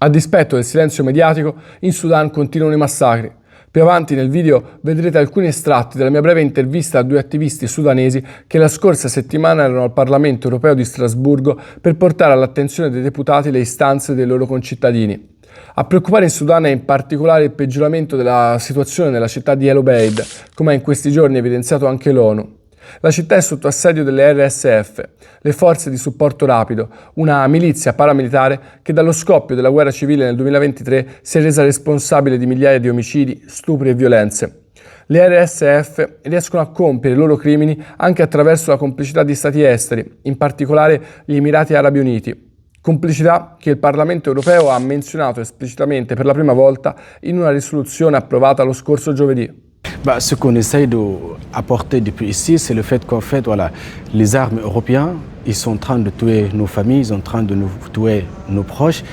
A dispetto del silenzio mediatico, in Sudan continuano i massacri. Più avanti nel video vedrete alcuni estratti della mia breve intervista a due attivisti sudanesi che la scorsa settimana erano al Parlamento europeo di Strasburgo per portare all'attenzione dei deputati le istanze dei loro concittadini. A preoccupare in Sudan è in particolare il peggioramento della situazione nella città di El Obeid, come ha in questi giorni evidenziato anche l'ONU. La città è sotto assedio delle RSF, le forze di supporto rapido, una milizia paramilitare che dallo scoppio della guerra civile nel 2023 si è resa responsabile di migliaia di omicidi, stupri e violenze. Le RSF riescono a compiere i loro crimini anche attraverso la complicità di stati esteri, in particolare gli Emirati Arabi Uniti. Complicità che il Parlamento europeo ha menzionato esplicitamente per la prima volta in una risoluzione approvata lo scorso giovedì. Ce qu'on essaye d'apporter depuis ici, c'est le fait qu'en fait, voilà, les armes européennes, ils sont en train de tuer nos familles, ils sont en train de nous tuer nos proches.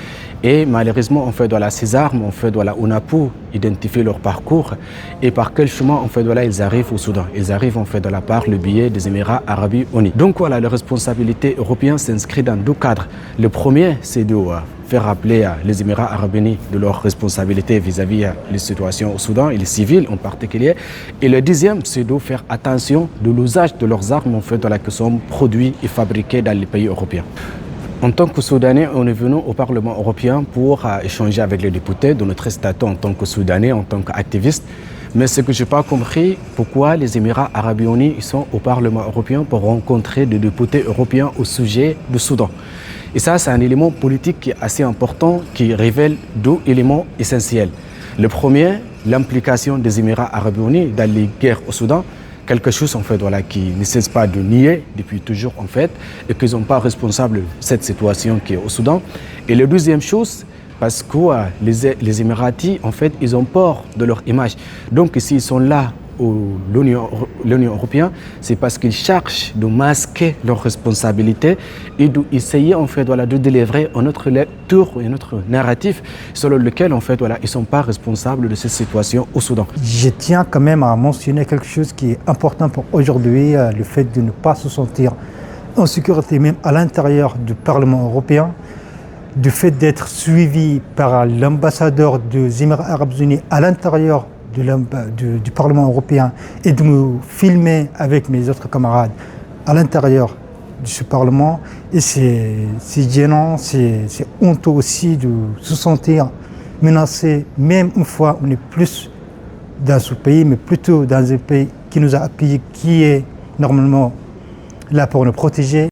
Et malheureusement, en fait, voilà, ces armes, en fait, voilà, on a pu identifier leur parcours et par quel chemin, en fait, voilà, ils arrivent au Soudan. Ils arrivent, en fait, voilà, par le biais des Émirats Arabes Unis. Donc, voilà, la responsabilité européenne s'inscrit dans deux cadres. Le premier, c'est de faire rappeler les Émirats Arabes Unis de leurs responsabilités vis-à-vis des situations au Soudan et les civils en particulier. Et le deuxième, c'est de faire attention de l'usage de leurs armes, en fait, voilà, qui sont produits et fabriqués dans les pays européens. En tant que Soudanais, on est venu au Parlement européen pour échanger avec les députés de notre statut en tant que Soudanais, en tant qu'activistes. Mais ce que je n'ai pas compris, pourquoi les Émirats Arabes Unis sont au Parlement européen pour rencontrer des députés européens au sujet du Soudan. Et ça, c'est un élément politique qui est assez important, qui révèle deux éléments essentiels. Le premier, l'implication des Émirats Arabes Unis dans les guerres au Soudan. Quelque chose en fait, voilà, qui ne cesse pas de nier depuis toujours en fait, et qu'ils ne sont pas responsables de cette situation qui est au Soudan. Et la deuxième chose, parce que les Émiratis, en fait, ils ont peur de leur image. Donc s'ils sont là, l'Union européenne, c'est parce qu'ils cherchent de masquer leurs responsabilités et d'essayer en fait, voilà, de délivrer une autre lecture et un autre narratif selon lequel en fait, voilà, ils ne sont pas responsables de cette situation au Soudan. Je tiens quand même à mentionner quelque chose qui est important pour aujourd'hui, le fait de ne pas se sentir en sécurité même à l'intérieur du Parlement européen, du fait d'être suivi par l'ambassadeur des Émirats Arabes Unis à l'intérieur du Parlement européen et de me filmer avec mes autres camarades à l'intérieur de ce Parlement. Et c'est gênant, c'est honteux aussi de se sentir menacé, même une fois on n'est plus dans ce pays, mais plutôt dans un pays qui nous a accueillis, qui est normalement là pour nous protéger.